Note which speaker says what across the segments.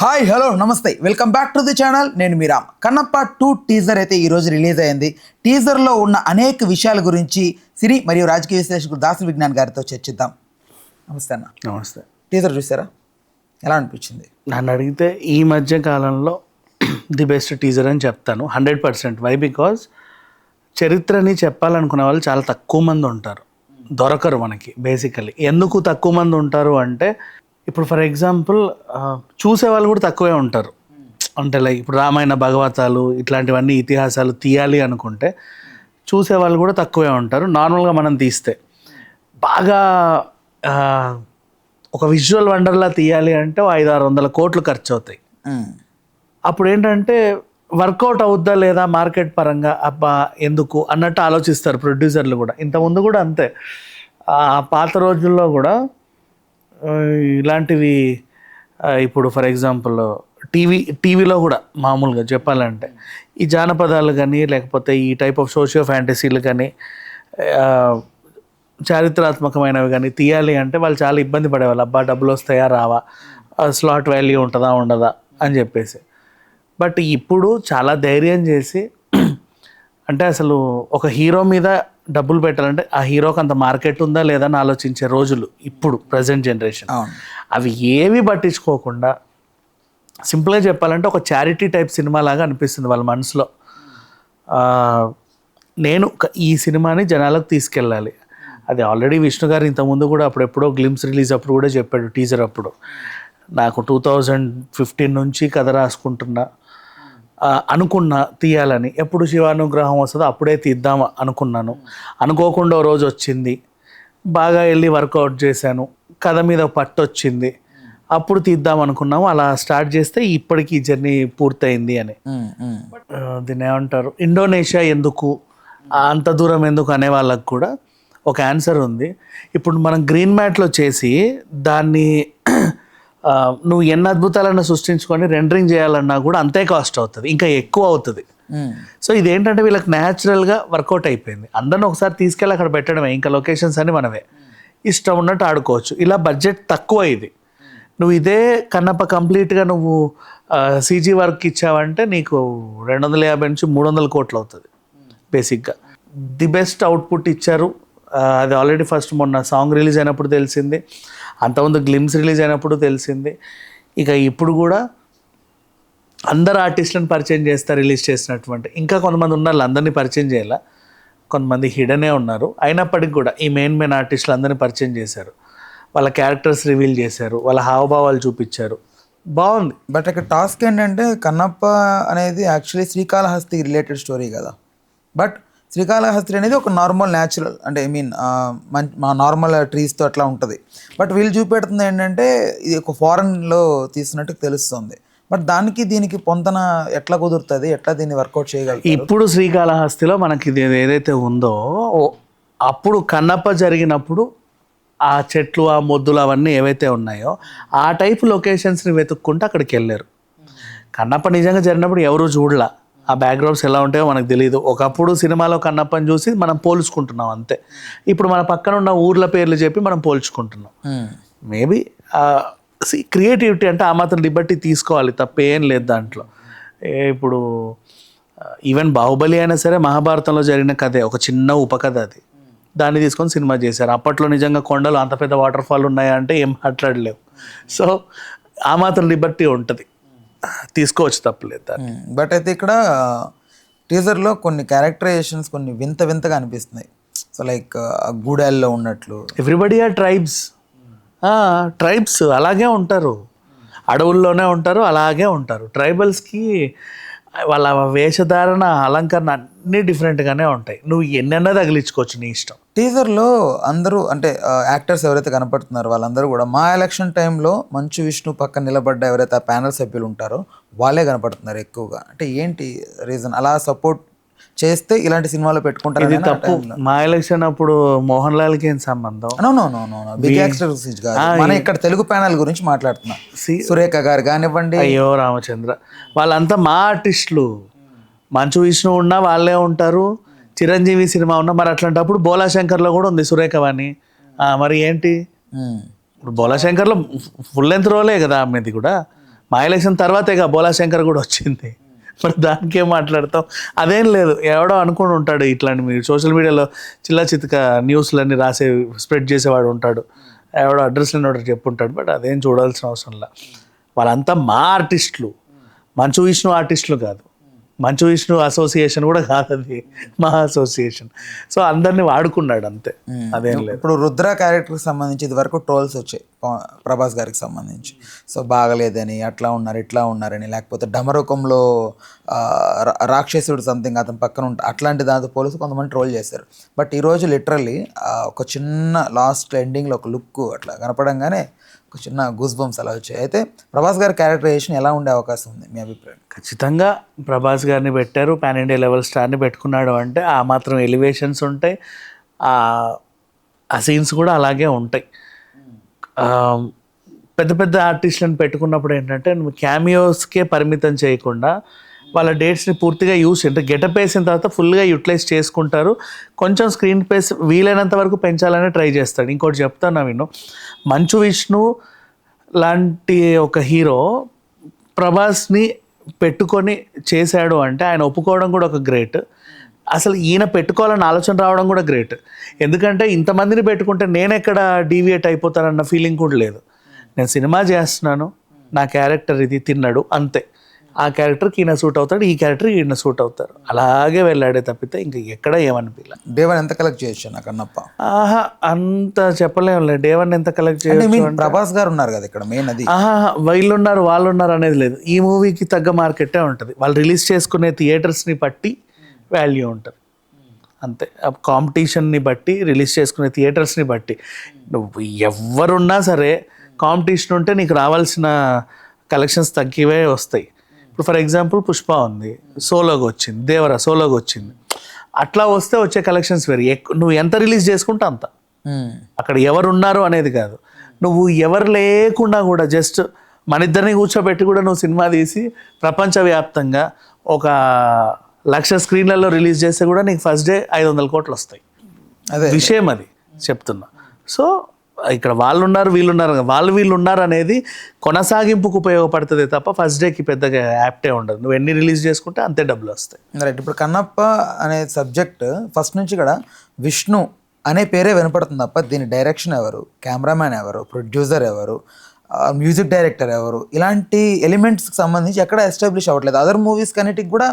Speaker 1: Hi hello నమస్తే welcome back to the channel. నేను మీ Ram. Kannappa 2 teaser అయితే ఈరోజు రిలీజ్ అయింది. టీజర్లో ఉన్న అనేక విషయాల గురించి సిరి మరియు రాజకీయ విశ్లేషకుడు దాసరి విజ్ఞాన్ గారితో చర్చిద్దాం. నమస్తే అన్న.
Speaker 2: నమస్తే.
Speaker 1: టీజర్ చూసారా, ఎలా అనిపించింది?
Speaker 2: నన్ను అడిగితే ఈ మధ్య కాలంలో ది బెస్ట్ టీజర్ అని చెప్తాను 100%. వై? బికాజ్ చరిత్రని చెప్పాలనుకునే వాళ్ళు చాలా తక్కువ మంది ఉంటారు, దొరకరు మనకి. బేసికలీ ఎందుకు తక్కువ మంది ఉంటారు అంటే, ఇప్పుడు ఫర్ ఎగ్జాంపుల్ చూసేవాళ్ళు కూడా తక్కువే ఉంటారు. అంటే లైక్ ఇప్పుడు రామాయణ భాగవతాలు ఇట్లాంటివన్నీ ఇతిహాసాలు తీయాలి అనుకుంటే చూసేవాళ్ళు కూడా తక్కువే ఉంటారు. నార్మల్గా మనం తీస్తే బాగా ఒక విజువల్ వండర్లా తీయాలి అంటే 500-600 కోట్లు ఖర్చు అవుతాయి. అప్పుడు ఏంటంటే వర్కౌట్ అవుద్దా లేదా మార్కెట్ పరంగా, అబ్బా ఎందుకు అన్నట్టు ఆలోచిస్తారు ప్రొడ్యూసర్లు కూడా. ఇంతకుముందు కూడా అంతే. పాత రోజుల్లో కూడా ఇలాంటివి ఇప్పుడు ఫర్ ఎగ్జాంపుల్ టీవీలో కూడా మామూలుగా చెప్పాలంటే ఈ జానపదాలు కానీ లేకపోతే ఈ టైప్ ఆఫ్ సోషియో ఫ్యాంటసీలు కానీ చారిత్రాత్మకమైనవి కానీ తీయాలి అంటే వాళ్ళు చాలా ఇబ్బంది పడేవాళ్ళు. అబ్బా డబ్బులు వస్తాయా రావా, స్లాట్ వాల్యూ ఉంటుందా ఉండదా అని చెప్పేసి. బట్ ఇప్పుడు చాలా ధైర్యం చేసి అంటే అసలు ఒక హీరో మీద డబ్బులు పెట్టాలంటే ఆ హీరోకి అంత మార్కెట్ ఉందా లేదా అని ఆలోచించే రోజులు ఇప్పుడు ప్రజెంట్ జనరేషన్. అవి ఏవి పట్టించుకోకుండా సింపుల్గా చెప్పాలంటే ఒక చారిటీ టైప్ సినిమా లాగా అనిపిస్తుంది వాళ్ళ మనసులో. నేను ఈ సినిమాని జనాలకు తీసుకెళ్ళాలి. అది ఆల్రెడీ విష్ణు గారు ఇంతకుముందు కూడా అప్పుడెప్పుడో గ్లిమ్స్ రిలీజ్ అప్పుడు కూడా చెప్పాడు టీజర్ అప్పుడు. నాకు 2015 నుంచి కథ రాసుకుంటున్నా అనుకున్నా తీయాలని. ఎప్పుడు శివానుగ్రహం వస్తుందో అప్పుడే తీద్దాం అనుకున్నాను. అనుకోకుండా ఓ రోజు వచ్చింది, బాగా వెళ్ళి వర్కౌట్ చేశాను, కథ మీద పట్టు వచ్చింది, అప్పుడు తీద్దాం అనుకున్నాము. అలా స్టార్ట్ చేస్తే ఇప్పటికీ ఈ జర్నీ పూర్తయింది అని. దీన్ని ఏమంటారు, ఇండోనేషియా ఎందుకు అంత దూరం ఎందుకు అనే వాళ్ళకు కూడా ఒక ఆన్సర్ ఉంది. ఇప్పుడు మనం గ్రీన్ మ్యాట్లో చేసి దాన్ని నువ్వు ఎన్ని అద్భుతాలను సృష్టించుకొని రెండరింగ్ చేయాలన్నా కూడా అంతే కాస్ట్ అవుతుంది, ఇంకా ఎక్కువ అవుతుంది. సో ఇదేంటంటే వీళ్ళకి న్యాచురల్గా వర్కౌట్ అయిపోయింది. అందరిని ఒకసారి తీసుకెళ్ళి అక్కడ పెట్టడమే, ఇంకా లొకేషన్స్ అని మనమే ఇష్టం ఉన్నట్టు ఆడుకోవచ్చు. ఇలా బడ్జెట్ తక్కువ ఇది. నువ్వు ఇదే కన్నప్ప కంప్లీట్గా నువ్వు సీజీ వర్క్ ఇచ్చావంటే నీకు 250 నుంచి 300 కోట్లు అవుతుంది బేసిక్గా. ది బెస్ట్ అవుట్పుట్ ఇచ్చారు. అది ఆల్రెడీ ఫస్ట్ మొన్న సాంగ్ రిలీజ్ అయినప్పుడు తెలిసింది, అంతకుముందు గ్లిమ్స్ రిలీజ్ అయినప్పుడు తెలిసింది. ఇక ఇప్పుడు కూడా అందరు ఆర్టిస్టులను పరిచయం చేస్తారు రిలీజ్ చేసినటువంటి. ఇంకా కొంతమంది ఉన్నారు, అందరినీ పరిచయం చేయాల, కొంతమంది హిడనే ఉన్నారు. అయినప్పటికీ కూడా ఈ మెయిన్ ఆర్టిస్టులు అందరినీ పరిచయం చేశారు, వాళ్ళ క్యారెక్టర్స్ రివీల్ చేశారు, వాళ్ళ హావభావాలు చూపించారు. బాగుంది.
Speaker 1: బట్ ఇక్కడ టాస్క్ ఏంటంటే కన్నప్ప అనేది యాక్చువల్లీ శ్రీకాళహస్తి రిలేటెడ్ స్టోరీ కదా. బట్ శ్రీకాళహస్తి అనేది ఒక నార్మల్ న్యాచురల్ అంటే మా నార్మల్ ట్రీస్తో అట్లా ఉంటుంది. బట్ వీళ్ళు చూపెడుతుంది ఏంటంటే ఇది ఒక ఫారెన్లో తీసినట్టు తెలుస్తుంది. బట్ దానికి దీనికి పొంతన ఎట్లా కుదురుతుంది, ఎట్లా దీన్ని వర్కౌట్ చేయగలరు?
Speaker 2: ఇప్పుడు శ్రీకాళహస్తిలో మనకి ఇది ఏదైతే ఉందో అప్పుడు కన్నప్ప జరిగినప్పుడు ఆ చెట్లు ఆ మొద్దులు అవన్నీ ఏవైతే ఉన్నాయో ఆ టైప్ లొకేషన్స్ని వెతుక్కుంటూ అక్కడికి వెళ్ళారు. కన్నప్ప నిజంగా జరిగినప్పుడు ఎవరు చూడలా, ఆ బ్యాక్గ్రౌండ్స్ ఎలా ఉంటాయో మనకు తెలియదు. ఒకప్పుడు సినిమాలో కన్నప్పని చూసి మనం పోల్చుకుంటున్నాం అంతే. ఇప్పుడు మన పక్కన ఉన్న ఊర్ల పేర్లు చెప్పి మనం పోల్చుకుంటున్నాం. మేబీ క్రియేటివిటీ అంటే ఆ మాత్రం లిబర్టీ తీసుకోవాలి, తప్పేం లేదు దాంట్లో. ఇప్పుడు ఈవెన్ బాహుబలి అయినా సరే మహాభారతంలో జరిగిన కథే, ఒక చిన్న ఉపకథ అది, దాన్ని తీసుకొని సినిమా చేశారు. అప్పట్లో నిజంగా కొండలు అంత పెద్ద వాటర్ ఫాల్ ఉన్నాయా అంటే ఏం మాట్లాడలేవు. సో ఆ మాత్రం లిబర్టీ ఉంటుంది, తీసుకోవచ్చు, తప్పలేదు దాన్ని.
Speaker 1: బట్ అయితే ఇక్కడ టీజర్లో కొన్ని క్యారెక్టరైజేషన్స్ కొన్ని వింతగా అనిపిస్తున్నాయి. సో లైక్ గూడాల్లో ఉన్నట్లు
Speaker 2: ఎవ్రీబడి ఆర్ ట్రైబ్స్ అలాగే ఉంటారు, అడవుల్లోనే ఉంటారు, అలాగే ఉంటారు. ట్రైబల్స్కి వాళ్ళ వేషధారణ అలంకరణ అన్నీ డిఫరెంట్గానే ఉంటాయి. నువ్వు ఎన్నెన్నో తగిలించుకోవచ్చు నీ ఇష్టం.
Speaker 1: టీజర్లో అందరూ అంటే యాక్టర్స్ ఎవరైతే కనపడుతున్నారో వాళ్ళందరూ కూడా మా ఎలక్షన్ టైంలో మంచు విష్ణు పక్కన నిలబడ్డ ఎవరైతే ఆ ప్యానల్ సభ్యులు ఉంటారో వాళ్ళే కనపడుతున్నారు ఎక్కువగా. అంటే ఏంటి రీజన్? అలా సపోర్ట్ చేస్తే ఇలాంటి సినిమాలో పెట్టుకుంటారు.
Speaker 2: ఇది తప్పు. మా ఎలక్షన్ అప్పుడు మోహన్ లాల్కి ఏం సంబంధం?
Speaker 1: బిగ్ యాక్టర్స్ మనం ఇక్కడ తెలుగు ప్యానల్ గురించి మాట్లాడుతున్నాం. సురేఖ గారు కానివ్వండి,
Speaker 2: అయ్యో రామచంద్ర, వాళ్ళంతా మా ఆర్టిస్టులు. మంచు విష్ణు ఉన్నా వాళ్ళే ఉంటారు, చిరంజీవి సినిమా ఉన్నా. మరి అట్లాంటప్పుడు బోలాశంకర్లో కూడా ఉంది సురేఖవాణి. మరి ఏంటి? ఇప్పుడు బోలాశంకర్లో ఫుల్ లెంత్ రోలే కదా ఆమెది కూడా. మా ఎలక్షన్ తర్వాతేగా బోలాశంకర్ కూడా వచ్చింది. మరి దానికేం మాట్లాడతాం? అదేం లేదు, ఎవడో అనుకుని ఉంటాడు ఇట్లాంటి, మీరు సోషల్ మీడియాలో చిల్ల చితక న్యూస్లన్నీ రాసే స్ప్రెడ్ చేసేవాడు ఉంటాడు, ఎవడో అడ్రస్లని ఒకటి చెప్పుంటాడు. బట్ అదేం చూడాల్సిన అవసరం లే. వాళ్ళంతా మా ఆర్టిస్టులు, మంచు విష్ణు ఆర్టిస్టులు కాదు, మంచు విష్ణు అసోసియేషన్ కూడా కాదు, అది మా అసోసియేషన్. సో అందరినీ వాడుకున్నాడు అంతే, అదేం లేదు.
Speaker 1: ఇప్పుడు రుద్ర క్యారెక్టర్కి సంబంధించి ఇది వరకు ట్రోల్స్ వచ్చాయి ప్రభాస్ గారికి సంబంధించి. సో బాగలేదని, అట్లా ఉన్నారు ఇట్లా ఉన్నారని, లేకపోతే డమరుకంలో రాక్షసుడు సంథింగ్ అతని పక్కన ఉంటా, అట్లాంటి దాంతో పోలీసు కొంతమంది ట్రోల్ చేశారు. బట్ ఈరోజు లిటరల్లీ ఒక చిన్న లాస్ట్ ఎండింగ్లో ఒక లుక్ అట్లా కనపడంగానే ఒక చిన్న గూస్ బంప్స్ అలా వచ్చాయి. అయితే ప్రభాస్ గారి క్యారెక్టరైజేషన్ ఎలా ఉండే అవకాశం ఉంది మీ అభిప్రాయం?
Speaker 2: ఖచ్చితంగా ప్రభాస్ గారిని పెట్టారు, పాన్ ఇండియా లెవెల్ స్టార్ని పెట్టుకున్నాడు అంటే ఆ మాత్రం ఎలివేషన్స్ ఉంటాయి, ఆ సీన్స్ కూడా అలాగే ఉంటాయి. పెద్ద పెద్ద ఆర్టిస్టులను పెట్టుకున్నప్పుడు ఏంటంటే నువ్వు క్యామియోస్కే పరిమితం చేయకుండా వాళ్ళ డేట్స్ని పూర్తిగా అంటే గెటప్ వేసిన తర్వాత ఫుల్గా యూటిలైజ్ చేసుకుంటారు. కొంచెం స్క్రీన్ స్పేస్ వీలైనంత వరకు పెంచాలని ట్రై చేస్తాడు. ఇంకోటి చెప్తాను విను, మంచు విష్ణు లాంటి ఒక హీరో ప్రభాస్ని పెట్టుకొని చేశాడు అంటే ఆయన ఒప్పుకోవడం కూడా ఒక గ్రేట్. అసలు ఈయన పెట్టుకోవాలని ఆలోచన రావడం కూడా గ్రేట్. ఎందుకంటే ఇంతమందిని పెట్టుకుంటే నేను ఎక్కడ డీవియేట్ అయిపోతానన్న ఫీలింగ్ కూడా లేదు. నేను సినిమా చేస్తున్నాను, నా క్యారెక్టర్ ఇది, తిన్నాడు అంతే. ఆ క్యారెక్టర్కి ఈయన సూట్ అవుతాడు, ఈ క్యారెక్టర్ ఈయన సూట్ అవుతారు, అలాగే వెళ్ళాడే తప్పితే ఇంకా ఎక్కడ ఏమనిపించలే.
Speaker 1: డేవన్ ఎంత కలెక్ట్ చేయొచ్చు నాకు అన్నప్ప?
Speaker 2: అంత చెప్పలేము. డేవన్ ఎంత కలెక్ట్ చేయొచ్చు?
Speaker 1: ప్రభాస్ గారు ఉన్నారు కదా ఇక్కడ మెయిన్, అది
Speaker 2: వీళ్ళు ఉన్నారు వాళ్ళు ఉన్నారు అనేది లేదు. ఈ మూవీకి తగ్గ మార్కెటే ఉంటుంది. వాళ్ళు రిలీజ్ చేసుకునే థియేటర్స్ని బట్టి వాల్యూ ఉంటుంది అంతే. కాంపిటీషన్ని బట్టి, రిలీజ్ చేసుకునే థియేటర్స్ని బట్టి, నువ్వు ఎవరున్నా సరే కాంపిటీషన్ ఉంటే నీకు రావాల్సిన కలెక్షన్స్ తగ్గివే వస్తాయి. ఇప్పుడు ఫర్ ఎగ్జాంపుల్ పుష్ప ఉంది, సోలోగా వచ్చింది, దేవరా సోలోగా వచ్చింది, అట్లా వస్తే వచ్చే కలెక్షన్స్ వేరు. నువ్వు ఎంత రిలీజ్ చేసుకుంటే అంత. అక్కడ ఎవరు ఉన్నారు అనేది కాదు, నువ్వు ఎవరు లేకుండా కూడా జస్ట్ మన ఇద్దరిని కూర్చోబెట్టి కూడా నువ్వు సినిమా తీసి ప్రపంచవ్యాప్తంగా ఒక 1,00,000 స్క్రీన్లలో రిలీజ్ చేస్తే కూడా నీకు ఫస్ట్ డే 500 కోట్లు వస్తాయి.
Speaker 1: అదే
Speaker 2: విషయం అది చెప్తున్నా. సో ఇక్కడ వాళ్ళు ఉన్నారు వీళ్ళు ఉన్నారు అనేది కొనసాగింపుకు ఉపయోగపడుతుంది తప్ప ఫస్ట్ డేకి పెద్దగా యాప్టే ఉండదు. నువ్వు ఎన్ని రిలీజ్ చేసుకుంటే అంతే డబ్బులు వస్తాయి.
Speaker 1: రైట్. ఇప్పుడు కన్నప్ప అనే సబ్జెక్ట్ ఫస్ట్ నుంచి కూడా విష్ణు అనే పేరే వినపడుతుంది తప్ప దీని డైరెక్షన్ ఎవరు, కెమెరామ్యాన్ ఎవరు, ప్రొడ్యూసర్ ఎవరు, మ్యూజిక్ డైరెక్టర్ ఎవరు, ఇలాంటి ఎలిమెంట్స్కి సంబంధించి ఎక్కడ ఎస్టాబ్లిష్ అవ్వట్లేదు. అదర్ మూవీస్ కన్నిటికి కూడా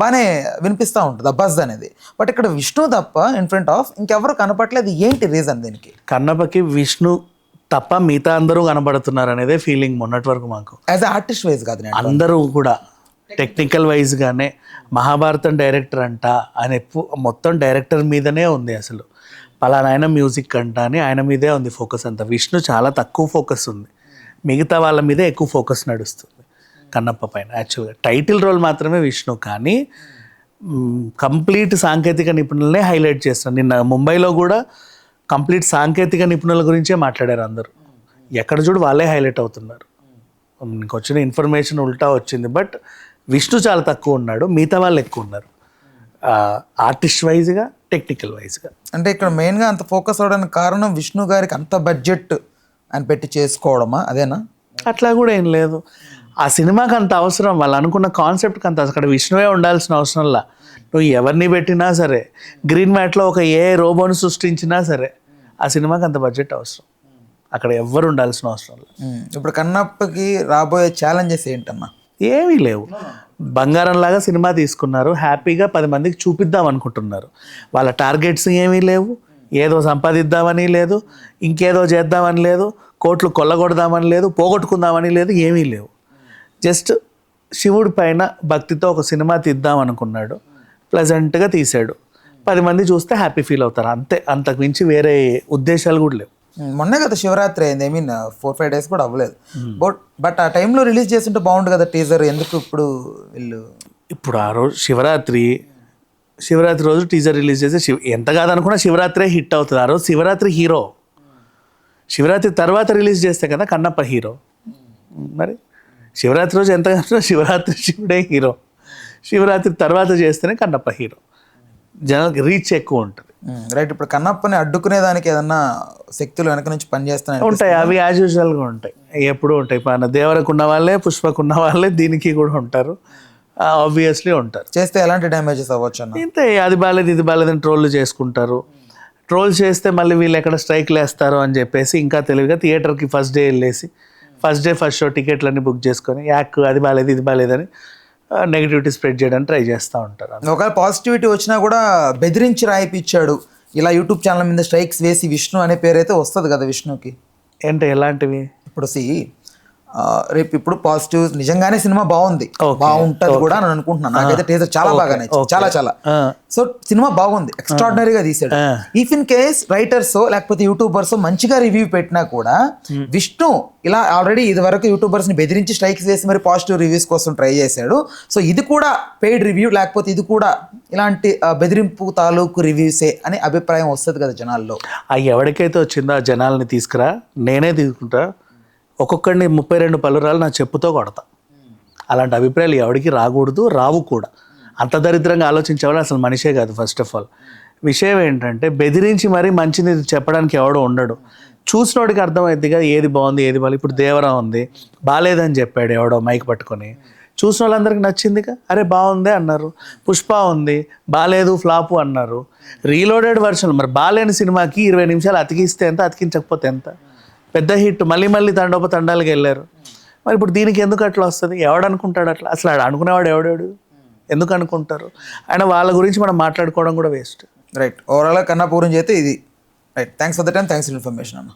Speaker 1: బాగానే వినిపిస్తూ ఉంటుంది అబ్బాస్ అనేది. బట్ ఇక్కడ విష్ణు తప్ప ఇన్ ఫ్రంట్ ఆఫ్ ఇంకెవరు కనపట్లేదు. ఏంటి రీజన్ దీనికి?
Speaker 2: కన్నప్పకి విష్ణు తప్ప మిగతా అందరూ కనబడుతున్నారు అనేదే ఫీలింగ్ మొన్నటి వరకు మాకు.
Speaker 1: యాజ్ ఆర్టిస్ట్ వైజ్ కాదు,
Speaker 2: అందరూ కూడా టెక్నికల్ వైజ్గానే మహాభారతం డైరెక్టర్ అంట ఆయన మొత్తం డైరెక్టర్ మీదనే ఉంది. అసలు పలానా ఆయన మ్యూజిక్ అంట అని ఆయన మీదే ఉంది ఫోకస్ అంతా. విష్ణు చాలా తక్కువ ఫోకస్ ఉంది, మిగతా వాళ్ళ మీదే ఎక్కువ ఫోకస్ నడుస్తుంది కన్నప్ప పైన. యాక్చువల్గా టైటిల్ రోల్ మాత్రమే విష్ణు, కానీ కంప్లీట్ సాంకేతిక నిపుణులనే హైలైట్ చేస్తాను. నిన్న ముంబైలో కూడా కంప్లీట్ సాంకేతిక నిపుణుల గురించే మాట్లాడారు అందరూ. ఎక్కడ చూడు వాళ్ళే హైలైట్ అవుతున్నారు. నీకు వచ్చిన ఇన్ఫర్మేషన్ ఉల్టా వచ్చింది. బట్ విష్ణు చాలా తక్కువ ఉన్నాడు, మిగతా వాళ్ళు ఎక్కువ ఉన్నారు ఆర్టిస్ట్ వైజ్గా, టెక్నికల్ వైజ్గా.
Speaker 1: అంటే ఇక్కడ మెయిన్గా అంత ఫోకస్ అవడానికి కారణం విష్ణు గారికి అంత బడ్జెట్ అని పెట్టి చేసుకోవడమా? అదేనా?
Speaker 2: అట్లా కూడా ఏం లేదు. ఆ సినిమాకి అంత అవసరం, వాళ్ళు అనుకున్న కాన్సెప్ట్కి అంత అక్కడ విష్ణువే ఉండాల్సిన అవసరంలా. నువ్వు ఎవరిని పెట్టినా సరే, గ్రీన్ మ్యాట్లో ఒక రోబోని సృష్టించినా సరే ఆ సినిమాకి అంత బడ్జెట్ అవసరం, అక్కడ ఎవ్వరు ఉండాల్సిన అవసరం లేదు.
Speaker 1: ఇప్పుడు కన్నప్పకి రాబోయే ఛాలెంజెస్ ఏంటన్నా?
Speaker 2: ఏమీ లేవు. బంగారంలాగా సినిమా తీసుకున్నారు, హ్యాపీగా 10 మందికి చూపిద్దాం అనుకుంటున్నారు. వాళ్ళ టార్గెట్స్ ఏమీ లేవు, ఏదో సంపాదిద్దామని లేదు, ఇంకేదో చేద్దామని లేదు, కోట్లు కొల్లగొడదామని లేదు, పోగొట్టుకుందామని లేదు, ఏమీ లేవు. జస్ట్ శివుడి పైన భక్తితో ఒక సినిమా తీద్దాం అనుకున్నాడు, ప్లెజెంట్గా తీశాడు, 10 మంది చూస్తే హ్యాపీ ఫీల్ అవుతారు అంతే. అంతకు మించి వేరే ఉద్దేశాలు కూడా లేవు.
Speaker 1: మొన్నే కదా శివరాత్రి అయింది, ఐ మీన్ 4-5 days కూడా అవ్వలేదు. బట్ ఆ టైంలో రిలీజ్ చేస్తుంటే బాగుండు కదా టీజర్, ఎందుకు ఇప్పుడు వీళ్ళు?
Speaker 2: ఇప్పుడు ఆ రోజు శివరాత్రి రోజు టీజర్ రిలీజ్ చేసి ఎంత కాదనుకున్నా శివరాత్రే హిట్ అవుతుంది. ఆ రోజు శివరాత్రి హీరో, శివరాత్రి తర్వాత రిలీజ్ చేస్తే కదా కన్నప్ప హీరో. మరి శివరాత్రి రోజు ఎంత కాదన్నా శివరాత్రి శివుడే హీరో, శివరాత్రి తర్వాత చేస్తేనే కన్నప్ప హీరో. జనాలకి రీచ్ ఎక్కువ ఉంటుంది.
Speaker 1: రైట్. ఇప్పుడు కన్నప్పని అడ్డుకునే దానికి ఏదన్నా శక్తులు వెనక నుంచి పనిచేస్తున్నాయి
Speaker 2: ఉంటాయి, అవి యాజ్ యూజువల్గా ఉంటాయి, ఎప్పుడూ ఉంటాయి. మన దేవరకు ఉన్న వాళ్ళే పుష్పకు ఉన్న వాళ్ళే దీనికి కూడా ఉంటారు, ఆబ్వియస్లీ ఉంటారు.
Speaker 1: చేస్తే ఎలాంటి డ్యామేజెస్ అవ్వచ్చు అన్న?
Speaker 2: ఇంతే, అది బాగాలేదు ఇది బాగాలేదని ట్రోల్ చేసుకుంటారు. ట్రోల్ చేస్తే మళ్ళీ వీళ్ళు ఎక్కడ స్ట్రైక్లు వేస్తారు అని చెప్పేసి ఇంకా తెలివిగా థియేటర్కి ఫస్ట్ డే వెళ్ళేసి ఫస్ట్ షో టికెట్లన్నీ బుక్ చేసుకొని అది బాగాలేదు ఇది బాగాలేదని నెగిటివిటీ స్ప్రెడ్ చేయడానికి ట్రై చేస్తూ ఉంటారు.
Speaker 1: ఒకవేళ పాజిటివిటీ వచ్చినా కూడా బెదిరించి రాయిపిచ్చాడు ఇలా యూట్యూబ్ ఛానల్ మీద స్ట్రైక్స్ వేసి విష్ణు అనే పేరు అయితే వస్తుంది కదా విష్ణుకి.
Speaker 2: ఏంటి ఎలాంటివి?
Speaker 1: ఇప్పుడు రేపు ఇప్పుడు పాజిటివ్ నిజంగానే సినిమా బాగుంది, బాగుంటది కూడా అని అనుకుంటున్నాను. నాకైతే టీజర్ చాలా బాగా నచ్చింది, చాలా. సో సినిమా బాగుంది, ఎక్స్ట్రాడినరీగా తీసాడు. ఇఫ్ ఇన్ కేస్ రైటర్స్ లేకపోతే యూట్యూబర్స్ మంచిగా రివ్యూ పెట్టినా కూడా విష్ణు ఇలా ఆల్రెడీ ఇది వరకు యూట్యూబర్స్ ని బెదిరించి స్ట్రైక్స్ వేసి మరి పాజిటివ్ రివ్యూస్ కోసం ట్రై చేశాడు. సో ఇది కూడా పెయిడ్ రివ్యూ లేకపోతే ఇది కూడా ఇలాంటి బెదిరింపు తాలూకు రివ్యూసే అనే అభిప్రాయం వస్తుంది కదా జనాల్లో.
Speaker 2: ఎవరికైతే వచ్చిందో ఆ జనాల్ని తీసుకురా, నేనే తీసుకుంటా, ఒక్కొక్కడిని 32 పలురాలు నా చెప్పుతో కొడతా. అలాంటి అభిప్రాయాలు ఎవరికి రాకూడదు, రావు కూడా. అంత దరిద్రంగా ఆలోచించేవాళ్ళు అసలు మనిషే కాదు. ఫస్ట్ ఆఫ్ ఆల్ విషయం ఏంటంటే బెదిరించి మరీ మంచిని చెప్పడానికి ఎవడో ఉండడు. చూసినోడికి అర్థమైంది కదా ఏది బాగుంది ఏది బాగాలేదు. ఇప్పుడు దేవరా ఉంది, బాగాలేదని చెప్పాడు ఎవడో మైక్ పట్టుకొని, చూసిన వాళ్ళందరికీ నచ్చిందిగా, అరే బాగుందే అన్నారు. పుష్ప ఉంది, బాగాలేదు ఫ్లాపు అన్నారు. రీలోడెడ్ వర్షన్, మరి బాగాలేని సినిమాకి 20 నిమిషాలు అతికిస్తే ఎంత, అతికించకపోతే ఎంత? పెద్ద హిట్, మళ్ళీ తండాలకు వెళ్ళారు. మరి ఇప్పుడు దీనికి ఎందుకు అట్లా వస్తుంది? ఎవడనుకుంటాడు అట్లా? అసలు అనుకునేవాడు ఎవడాడు? ఎందుకు అనుకుంటారు? అండ్ వాళ్ళ గురించి మనం మాట్లాడుకోవడం కూడా వేస్ట్.
Speaker 1: రైట్. ఓవరాల్గా కన్నప్ప గురించి అయితే ఇది. Right. Thanks for the time, thanks for information అన్న.